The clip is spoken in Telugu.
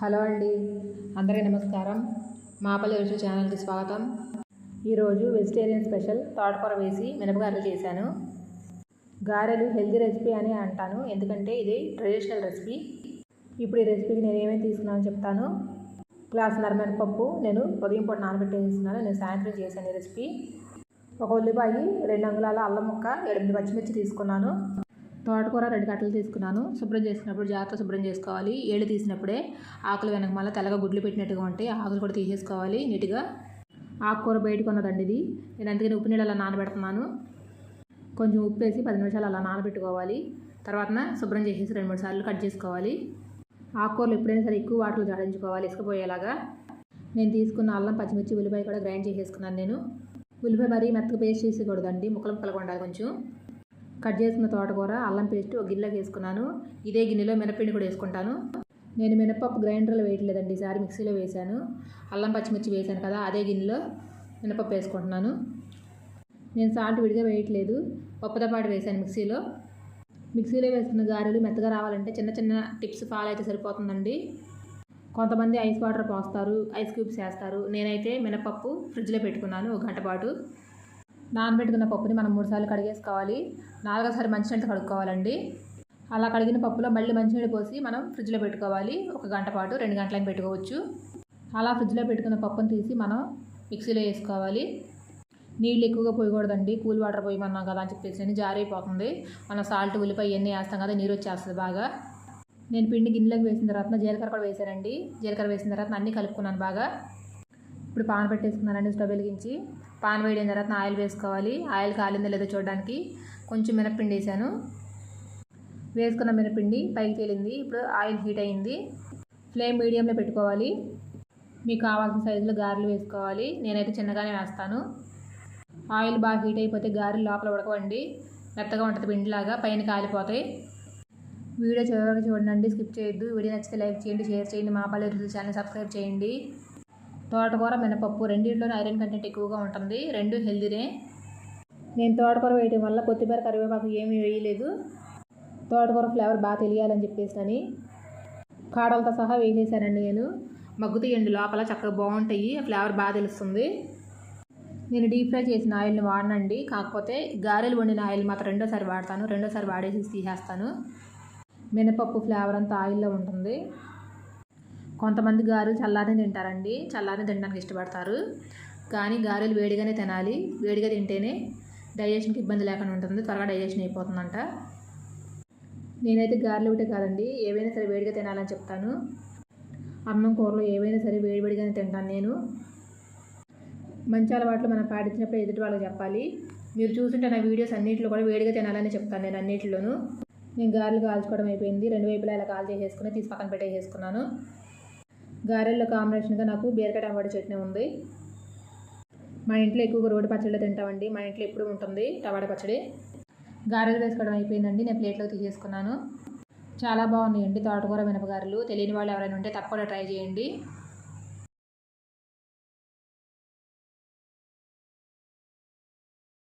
హలో అండి, అందరికీ నమస్కారం. మాపల్లి రుచి ఛానల్కి స్వాగతం. ఈరోజు వెజిటేరియన్ స్పెషల్ తోటకూర వేసి మినపగారెలు చేశాను. గారెలు హెల్తీ రెసిపీ అని అంటాను, ఎందుకంటే ఇది ట్రెడిషనల్ రెసిపీ. ఇప్పుడు ఈ రెసిపీకి నేను ఏమేమి తీసుకున్నానో చెప్తాను. గ్లాసున్నర మినపప్పు నేను ఉదయం పూట నానబెట్టేస్తున్నాను. నేను సాయంత్రం చేశాను ఈ రెసిపీ. ఒక ఉల్లిపాయ, 2 అంగుళాల అల్లం ముక్క, 8 పచ్చిమిర్చి తీసుకున్నాను. తోటకూర 2 కట్టలు తీసుకున్నాను. శుభ్రం చేసుకున్నప్పుడు జాగ్రత్త శుభ్రం చేసుకోవాలి. ఏళ్ళు తీసినప్పుడే ఆకులు వెనక మళ్ళీ తెల్లగా గుడ్లు పెట్టినట్టుగా ఉంటాయి. ఆకులు కూడా తీసేసుకోవాలి నీట్గా. ఆకుకూర బయటకు ఉన్నదండి ఇది. నేను అందుకని ఉప్పు నీళ్ళు అలా నానబెడుతున్నాను. కొంచెం ఉప్పు వేసి 10 నిమిషాలు అలా నానబెట్టుకోవాలి. తర్వాత శుభ్రం చేసేసి 2-3 సార్లు కట్ చేసుకోవాలి. ఆకుకూరలు ఎప్పుడైనా సరే ఎక్కువ వాటర్లు జాడించుకోవాలి, ఇసుకపోయేలాగా. నేను తీసుకున్న అల్లం, పచ్చిమిర్చి, ఉల్లిపాయ కూడా గ్రైండ్ చేసేసుకున్నాను. నేను ఉల్లిపాయ మరీ మెత్తగా పేస్ట్ చేసేయకూడదండి, ముక్కలు ముక్కలుగా ఉండాలి. కొంచెం కట్ చేసుకున్న తోటకూర, అల్లం పేస్ట్ ఒక గిన్నెలోకి వేసుకున్నాను. ఇదే గిన్నెలో మినప్పిండి కూడా వేసుకుంటాను. నేను మినపప్పు గ్రైండర్లో వేయట్లేదండి, ఈసారి మిక్సీలో వేసాను. అల్లం పచ్చిమిర్చి వేసాను కదా, అదే గిన్నెలో మినపప్పు వేసుకుంటున్నాను. నేను సాల్ట్ విడిగా వేయట్లేదు, పప్పుతో పాటు వేసాను మిక్సీలో. మిక్సీలో వేసుకున్న గారెలు మెత్తగా రావాలంటే చిన్న చిన్న టిప్స్ ఫాలో అయితే సరిపోతుందండి. కొంతమంది ఐస్ వాటర్ పోస్తారు, ఐస్ క్యూబ్స్ వేస్తారు. నేనైతే మినపప్పు ఫ్రిడ్జ్లో పెట్టుకున్నాను 1 గంట పాటు. నానబెట్టుకున్న పప్పుని మనం 3 సార్లు కడిగేసుకోవాలి. 4వసారి మంచినీళ్ళతో కడుక్కోవాలండి. అలా కడిగిన పప్పులో మళ్ళీ మంచినీళ్ళు పోసి మనం ఫ్రిడ్జ్లో పెట్టుకోవాలి 1 గంట పాటు, 2 గంటలైనా పెట్టుకోవచ్చు. అలా ఫ్రిడ్జ్లో పెట్టుకున్న పప్పును తీసి మనం మిక్సీలో వేసుకోవాలి. నీళ్ళు ఎక్కువగా పోయకూడదండి, కూల్ వాటర్ పోయమన్నాం కదా అని చెప్పేసి జారైపోతుంది. మనం సాల్ట్, ఉల్లిపాయ ఇవన్నీ వేస్తాం కదా, నీరు వచ్చేస్తుంది బాగా. నేను పిండి గిన్నెలోకి వేసిన తర్వాత జీలకర్ర కూడా వేసానండి. జీలకర్ర వేసిన తర్వాత అన్నీ కలుపుకున్నాను బాగా. ఇప్పుడు పాన్ పెట్టేసుకున్నానండి స్టవ్ వెలిగించి. పాన్ వేడిన తర్వాత ఆయిల్ వేసుకోవాలి. ఆయిల్ కాలిందో లేదో చూడడానికి కొంచెం మినప్పిండి వేసాను. వేసుకున్న మినప్పిండి పైకి తేలింది. ఇప్పుడు ఆయిల్ హీట్ అయింది. ఫ్లేమ్ మీడియంలో పెట్టుకోవాలి. మీకు కావాల్సిన సైజులో గారెలు వేసుకోవాలి. నేనైతే చిన్నగానే వేస్తాను. ఆయిల్ బాగా హీట్ అయిపోతే గారెలు లోపల ఉడకవండి, మెత్తగా ఉంటుంది పిండిలాగా, పైన కాలిపోతాయి. వీడియో చివరికి చూడండి, స్కిప్ చేయొద్దు. వీడియో నచ్చితే లైక్ చేయండి, షేర్ చేయండి. మాపల్లి రుచి ఛానల్ సబ్స్క్రైబ్ చేయండి. తోటకూర, మినపప్పు రెండింటిలోనే ఐరన్ కంటెంట్ ఎక్కువగా ఉంటుంది, 2 హెల్దీనే. నేను తోటకూర వేయడం వల్ల కొత్తిమీర, కరివేపాకు ఏమీ వేయలేదు. తోటకూర ఫ్లేవర్ బాగా తెలియాలని చెప్పేసి కాడలతో సహా వేసేసానండి. నేను మగ్గుతాయండి లోపల, చక్కగా బాగుంటాయి, ఫ్లేవర్ బాగా తెలుస్తుంది. నేను డీప్ ఫ్రై చేసిన ఆయిల్ని వాడనండి, కాకపోతే గారెలు వండిన ఆయిల్ మాత్రం రెండోసారి వాడతాను. రెండోసారి వాడేసి తీసేస్తాను. మినపప్పు ఫ్లేవర్ అంతా ఆయిల్లో ఉంటుంది. కొంతమంది గారెలు చల్లారని తింటారండి, చల్లారని తినడానికి ఇష్టపడతారు. కానీ గారెలు వేడిగానే తినాలి. వేడిగా తింటేనే డైజెషన్కి ఇబ్బంది లేకుండా ఉంటుంది, త్వరగా డైజెషన్ అయిపోతుందంట. నేనైతే గారెలు ఒకటే కాదండి, ఏవైనా సరే వేడిగా తినాలని చెప్తాను. అన్నం, కూరలు ఏవైనా సరే వేడిగానే తింటాను నేను. మంచి అలవాట్లు మనం పాటించినప్పుడు ఎదుటి వాళ్ళకి చెప్పాలి. మీరు చూస్తుంటే నా వీడియోస్ అన్నింటిలో కూడా వేడిగా తినాలని చెప్తాను నేను అన్నింటిలోనూ. నేను గారెలు కాల్చుకోవడం అయిపోయింది. 2 వైపులా ఇలా కాల్ చేసేసుకుని తీసి పక్కన పెట్టేసుకున్నాను. గారెల్లో కాంబినేషన్గా నాకు బీరకాయ టమాటా చట్నీ ఉంది. మా ఇంట్లో ఎక్కువగా రోడ్డు పచ్చడిలో తింటామండి. మా ఇంట్లో ఎప్పుడు ఉంటుంది టమాటా పచ్చడి. గారెలు వేసుకోవడం అయిపోయిందండి. నేను ప్లేట్లోకి తీసేసుకున్నాను. చాలా బాగున్నాయండి తోటకూర మినపగారెలు. తెలియని వాళ్ళు ఎవరైనా ఉంటే తప్పకుండా ట్రై చేయండి.